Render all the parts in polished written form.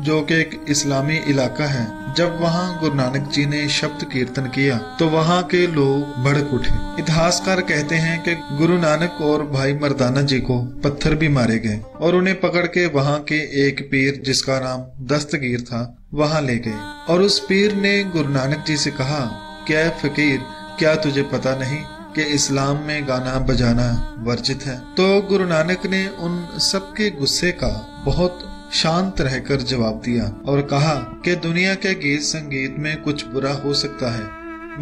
जो कि एक इस्लामी इलाका है, जब वहाँ गुरु नानक जी ने शब्द कीर्तन किया तो वहाँ के लोग भड़क उठे। इतिहासकार कहते हैं कि गुरु नानक और भाई मर्दाना जी को पत्थर भी मारे गए और उन्हें पकड़ के वहाँ के एक पीर जिसका नाम दस्तगीर था वहाँ ले गए। और उस पीर ने गुरु नानक जी से कहा, क्या फकीर, क्या तुझे पता नहीं कि इस्लाम में गाना बजाना वर्जित है? तो गुरु नानक ने उन सबके गुस्से का बहुत शांत रहकर जवाब दिया और कहा कि दुनिया के गीत संगीत में कुछ बुरा हो सकता है,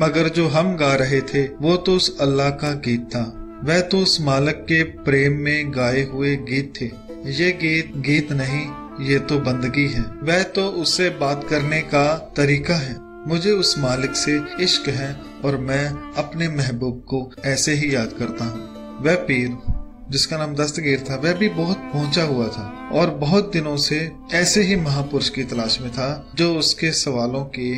मगर जो हम गा रहे थे वो तो उस अल्लाह का गीत था, वह तो उस मालिक के प्रेम में गाए हुए गीत थे। ये गीत नहीं, ये तो बंदगी है, वह तो उससे बात करने का तरीका है। मुझे उस मालिक से इश्क है और मैं अपने महबूब को ऐसे ही याद करता हूँ। वह पीर जिसका नाम दस्तगीर था, वह भी बहुत पहुंचा हुआ था और बहुत दिनों से ऐसे ही महापुरुष की तलाश में था जो उसके सवालों के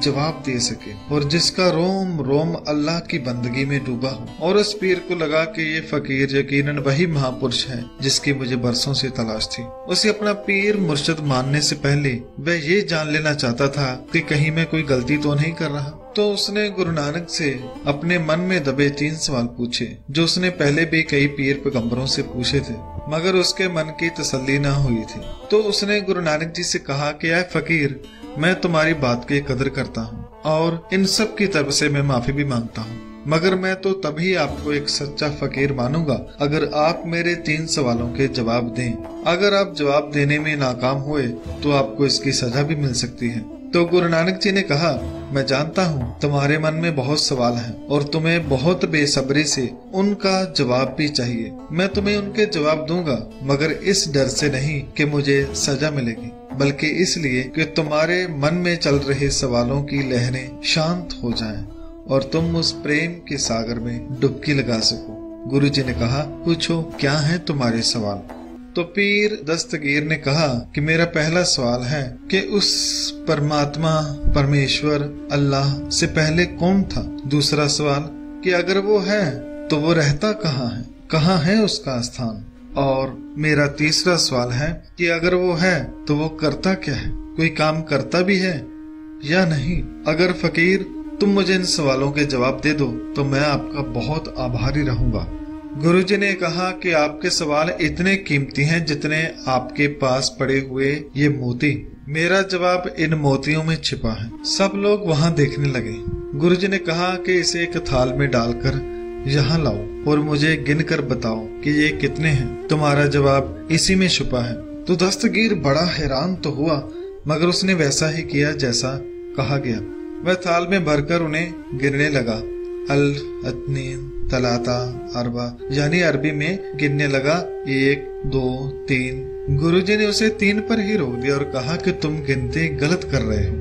जवाब दे सके और जिसका रोम रोम अल्लाह की बंदगी में डूबा हो। और उस पीर को लगा कि ये फकीर यकीनन वही महापुरुष है जिसकी मुझे बरसों से तलाश थी। उसे अपना पीर मुर्शिद मानने से पहले वह ये जान लेना चाहता था कि कहीं मैं कोई गलती तो नहीं कर रहा। तो उसने गुरु नानक से अपने मन में दबे 3 सवाल पूछे जो उसने पहले भी कई पीर पैगंबरों से पूछे थे, मगर उसके मन की तसल्ली न हुई थी। तो उसने गुरु नानक जी से कहा कि ऐ फकीर, मैं तुम्हारी बात की कदर करता हूँ और इन सब की तरफ से मैं माफी भी मांगता हूँ, मगर मैं तो तभी आपको एक सच्चा फकीर मानूंगा अगर आप मेरे 3 सवालों के जवाब दें। अगर आप जवाब देने में नाकाम हुए तो आपको इसकी सजा भी मिल सकती है। तो गुरु नानक जी ने कहा, मैं जानता हूँ तुम्हारे मन में बहुत सवाल हैं और तुम्हें बहुत बेसब्री से उनका जवाब भी चाहिए। मैं तुम्हें उनके जवाब दूंगा, मगर इस डर से नहीं कि मुझे सजा मिलेगी, बल्कि इसलिए कि तुम्हारे मन में चल रहे सवालों की लहरें शांत हो जाएं और तुम उस प्रेम के सागर में डुबकी लगा सको। गुरु जी ने कहा, पूछो क्या है तुम्हारे सवाल? तो पीर दस्तगीर ने कहा कि मेरा पहला सवाल है कि उस परमात्मा परमेश्वर अल्लाह से पहले कौन था? दूसरा सवाल कि अगर वो है तो वो रहता कहाँ है उसका स्थान? और मेरा तीसरा सवाल है कि अगर वो है तो वो करता क्या है? कोई काम करता भी है या नहीं? अगर फकीर तुम मुझे इन सवालों के जवाब दे दो तो मैं आपका बहुत आभारी रहूंगा। गुरुजी ने कहा कि आपके सवाल इतने कीमती हैं जितने आपके पास पड़े हुए ये मोती। मेरा जवाब इन मोतियों में छिपा है। सब लोग वहाँ देखने लगे। गुरुजी ने कहा कि इसे एक थाल में डालकर यहाँ लाओ और मुझे गिनकर बताओ कि ये कितने हैं। तुम्हारा जवाब इसी में छुपा है। तो दस्तगीर बड़ा हैरान तो हुआ, मगर उसने वैसा ही किया जैसा कहा गया। वह थाल में भरकर उन्हें गिनने लगा। अल अतनीन तलाता अरबा, यानी अरबी में गिनने लगा 1 2 3। गुरुजी ने उसे 3 पर ही रोक दिया और कहा कि तुम गिनती गलत कर रहे हो।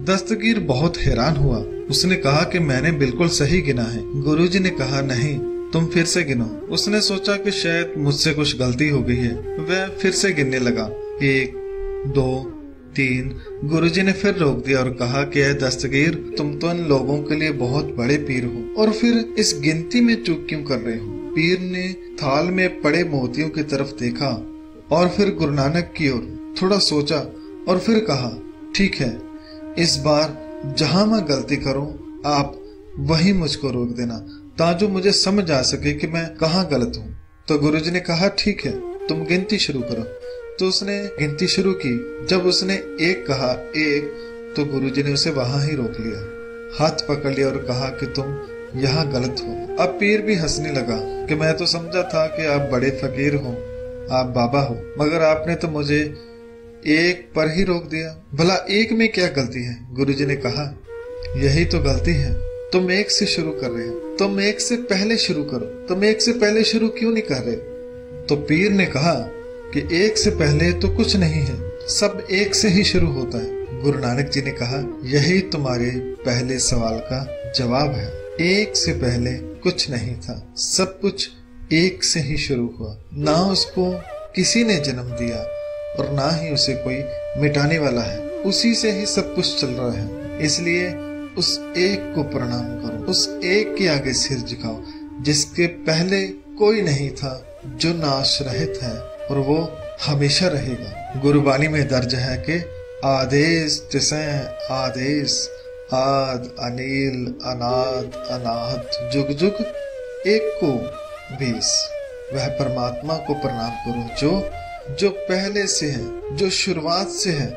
दस्तगीर बहुत हैरान हुआ। उसने कहा कि मैंने बिल्कुल सही गिना है। गुरुजी ने कहा नहीं, तुम फिर से गिनो। उसने सोचा कि शायद मुझसे कुछ गलती हो गई है। वह फिर से गिनने लगा 1 2 3। गुरुजी ने फिर रोक दिया और कहा कि ऐ दस्तगीर, तुम तो इन लोगों के लिए बहुत बड़े पीर हो और फिर इस गिनती में चूक क्यों कर रहे हो? पीर ने थाल में पड़े मोतियों की तरफ देखा और फिर गुरु नानक की ओर थोड़ा सोचा और फिर कहा, ठीक है, इस बार जहां मैं गलती करूं आप वहीं मुझको रोक देना ताकि मुझे समझ आ सके कि मैं कहाँ गलत हूँ। तो गुरुजी ने कहा, ठीक है, तुम गिनती शुरू करो। तो उसने गिनती शुरू की। जब उसने 1 कहा 1, तो गुरुजी ने उसे वहां ही रोक लिया, हाथ पकड़ लिया और कहा कि तुम यहाँ गलत हो। अब पीर भी हंसने लगा कि मैं तो समझा था कि आप बड़े फकीर हो, आप बाबा हो, मगर आपने तो मुझे 1 पर ही रोक दिया। भला 1 में क्या गलती है? गुरुजी ने कहा, यही तो गलती है। तुम 1 से शुरू कर रहे हो। तुम 1 से पहले शुरू करो। तुम 1 से पहले शुरू क्यों नहीं कर रहे? तो पीर ने कहा कि 1 से पहले तो कुछ नहीं है, सब 1 से ही शुरू होता है। गुरु नानक जी ने कहा, यही तुम्हारे पहले सवाल का जवाब है। 1 से पहले कुछ नहीं था, सब कुछ 1 से ही शुरू हुआ। ना उसको किसी ने जन्म दिया और ना ही उसे कोई मिटाने वाला है। उसी से ही सब कुछ चल रहा है। इसलिए उस 1 को प्रणाम करो, उस 1 के आगे सिर झुकाओ जिसके पहले कोई नहीं था, जो नाश रहित है और वो हमेशा रहेगा। गुरबानी में दर्ज है कि आदेश तिसैं आदेश, आद अनिल अनाद अनाहत, जुग जुग एक को 20। वह परमात्मा को प्रणाम करो जो पहले से है, जो शुरुआत से है,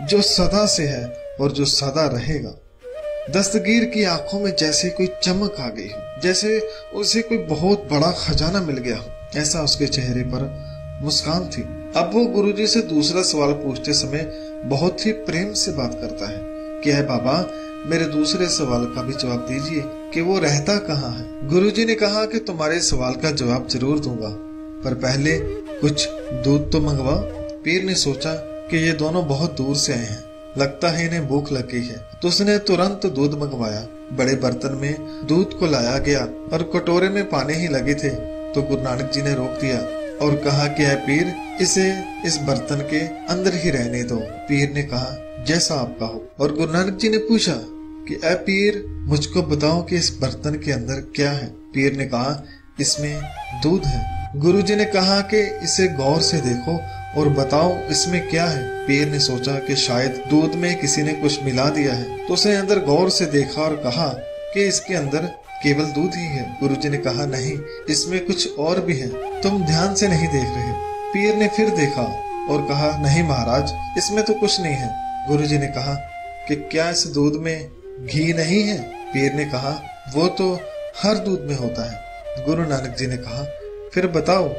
जो सदा से है और जो सदा रहेगा। दस्तगीर की आंखों में जैसे कोई चमक आ गई हो, जैसे उसे कोई बहुत बड़ा खजाना मिल गया हो, ऐसा उसके चेहरे पर मुस्कान थी। अब वो गुरुजी से दूसरा सवाल पूछते समय बहुत ही प्रेम से बात करता है कि है बाबा, मेरे दूसरे सवाल का भी जवाब दीजिए कि वो रहता कहाँ है। गुरुजी ने कहा कि तुम्हारे सवाल का जवाब जरूर दूंगा, पर पहले कुछ दूध तो मंगवा। पीर ने सोचा कि ये दोनों बहुत दूर से आए हैं, लगता है इन्हें भूख लगी है, तो उसने तुरंत दूध मंगवाया। बड़े बर्तन में दूध को लाया गया और कटोरे में पानी ही लगे थे, तो गुरु नानक जी ने रोक दिया और कहा कि है पीर, इसे इस बर्तन के अंदर ही रहने दो। पीर ने कहा जैसा आपका हो। और गुरु नानक जी ने पूछा कि ए पीर, मुझको बताओ कि इस बर्तन के अंदर क्या है। पीर ने कहा इसमें दूध है। गुरु जी ने कहा कि इसे गौर से देखो और बताओ इसमें क्या है। पीर ने सोचा कि शायद दूध में किसी ने कुछ मिला दिया है, तो उसने अंदर गौर से देखा और कहा कि इसके अंदर केवल दूध ही है। गुरुजी ने कहा नहीं, इसमें कुछ और भी है, तुम ध्यान से नहीं देख रहे। पीर ने फिर देखा और कहा नहीं महाराज, इसमें तो कुछ नहीं है। गुरुजी ने कहा कि क्या इस दूध में घी नहीं है। पीर ने कहा वो तो हर दूध में होता है। गुरु नानक जी ने कहा फिर बताओ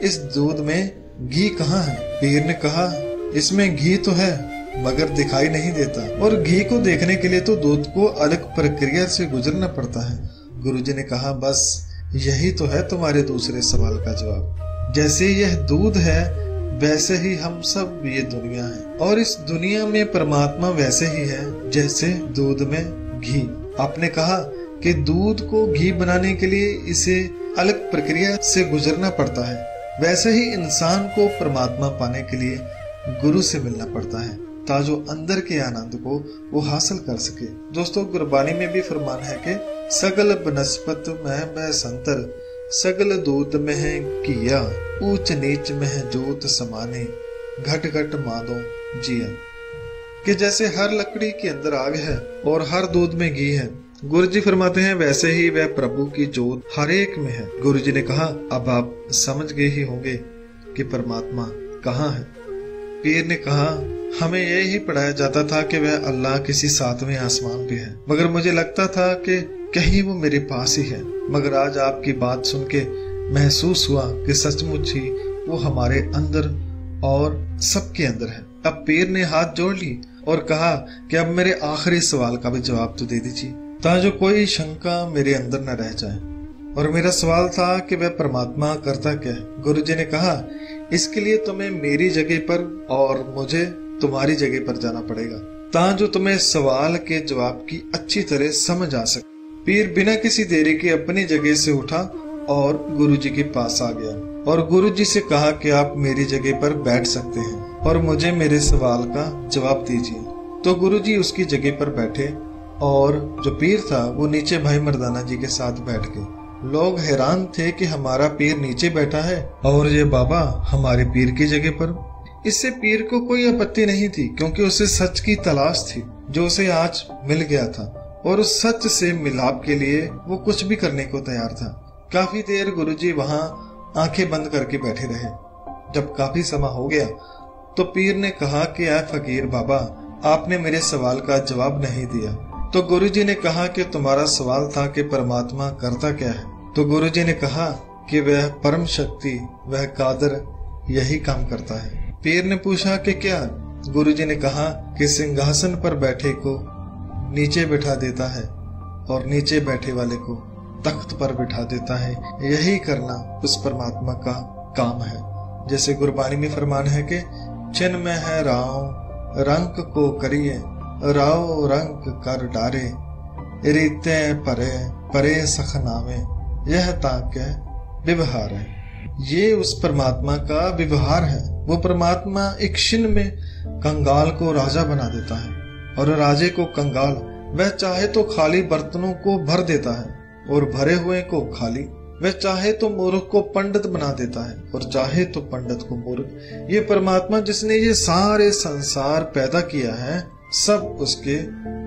इस दूध में घी कहाँ है। पीर ने कहा इसमें घी तो है मगर दिखाई नहीं देता, और घी को देखने के लिए तो दूध को अलग प्रक्रिया से गुजरना पड़ता है। गुरुजी ने कहा बस यही तो है तुम्हारे दूसरे सवाल का जवाब। जैसे यह दूध है वैसे ही हम सब ये दुनिया है, और इस दुनिया में परमात्मा वैसे ही है जैसे दूध में घी। आपने कहा कि दूध को घी बनाने के लिए इसे अलग प्रक्रिया से गुजरना पड़ता है, वैसे ही इंसान को परमात्मा पाने के लिए गुरु से मिलना पड़ता है ताजो अंदर के आनंद को वो हासिल कर सके। दोस्तों, गुरबानी में भी फरमान है कि सगल बनस्पत में संतर, सगल दूध में है किया, ऊंच नीच में है जोत समाने, घट घट मादो जिया। कि जैसे हर लकड़ी के अंदर आग है और हर दूध में घी है, गुरुजी फरमाते हैं वैसे ही वह प्रभु की जोत हर एक में है। गुरुजी ने कहा अब आप समझ गए ही होंगे कि परमात्मा कहाँ है। पीर ने कहा हमें यही पढ़ाया जाता था कि वह अल्लाह किसी सातवें आसमान पे है, मगर मुझे लगता था कि कहीं वो मेरे पास ही है। मगर आज आपकी बात सुन के महसूस हुआ कि सचमुच ही वो हमारे अंदर और सबके अंदर है। अब पीर ने हाथ जोड़ ली और कहा कि अब मेरे आखिरी सवाल का भी जवाब तो दे दीजिए, ताकि कोई शंका मेरे अंदर न रह जाए। और मेरा सवाल था कि वह परमात्मा करता क्या है। गुरुजी ने कहा इसके लिए तुम्हें मेरी जगह पर और मुझे तुम्हारी जगह पर जाना पड़ेगा, ताकि तुम्हें सवाल के जवाब की अच्छी तरह समझ आ सके। पीर बिना किसी देरी के अपनी जगह से उठा और गुरुजी के पास आ गया और गुरुजी से कहा कि आप मेरी जगह पर बैठ सकते हैं और मुझे मेरे सवाल का जवाब दीजिए। तो गुरुजी उसकी जगह पर बैठे और जो पीर था वो नीचे भाई मर्दाना जी के साथ बैठ गए। लोग हैरान थे कि हमारा पीर नीचे बैठा है और ये बाबा हमारे पीर की जगह पर। इससे पीर को कोई आपत्ति नहीं थी, क्योंकि उसे सच की तलाश थी जो उसे आज मिल गया था, और उस सच से मिलाप के लिए वो कुछ भी करने को तैयार था। काफी देर गुरुजी वहां आंखें बंद करके बैठे रहे। जब काफी समय हो गया तो पीर ने कहा कि ऐ फकीर बाबा, आपने मेरे सवाल का जवाब नहीं दिया। तो गुरुजी ने कहा कि तुम्हारा सवाल था कि परमात्मा करता क्या है। तो गुरुजी ने कहा कि वह परम शक्ति, वह कादर यही काम करता है। पीर ने पूछा कि क्या। गुरुजी ने कहा कि सिंहासन पर बैठे को नीचे बिठा देता है और नीचे बैठे वाले को तख्त पर बिठा देता है। यही करना उस परमात्मा का काम है। जैसे गुरबानी में फरमान है कि छिन में है राव रंग को करिए, राव रंग कर डारे, रीते परे परे सखनावे, यह ताके व्यवहार है। ये उस परमात्मा का व्यवहार है। वो परमात्मा एक क्षण में कंगाल को राजा बना देता है और राजे को कंगाल। वह चाहे तो खाली बर्तनों को भर देता है और भरे हुए को खाली वह चाहे तो मूर्ख को पंडित बना देता है और चाहे तो पंडित को मूर्ख। ये परमात्मा जिसने ये सारे संसार पैदा किया है सब उसके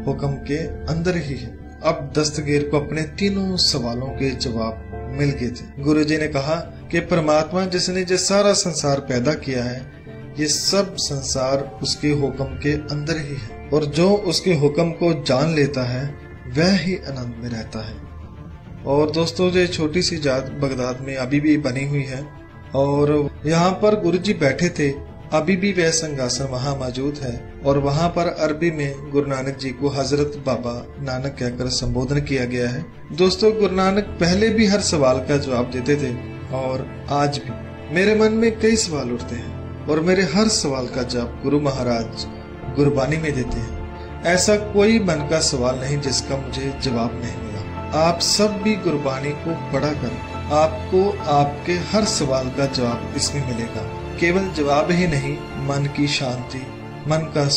हुक्म के अंदर ही है। अब दस्तगीर को अपने तीनों सवालों के जवाब मिल गए थे। गुरुजी ने कहा कि परमात्मा जिसने ये सारा संसार पैदा किया है ये सब संसार उसके हुक्म के अंदर ही है और जो उसके हुक्म को जान लेता है वह ही आनंद में रहता है। और दोस्तों ये छोटी सी जात बगदाद में अभी भी बनी हुई है और यहाँ पर गुरुजी बैठे थे। अभी भी वह सिंहासन वहाँ मौजूद है और वहाँ पर अरबी में गुरु नानक जी को हजरत बाबा नानक कहकर संबोधन किया गया है। दोस्तों गुरु नानक पहले भी हर सवाल का जवाब देते थे और आज भी मेरे मन में कई सवाल उठते हैं और मेरे हर सवाल का जवाब गुरु महाराज गुरबानी में देते हैं। ऐसा कोई मन का सवाल नहीं जिसका मुझे जवाब नहीं मिला। आप सब भी गुरबानी को पढ़ा कर आपको आपके हर सवाल का जवाब इसमें मिलेगा। केवल जवाब ही नहीं, मन की शांति, मन का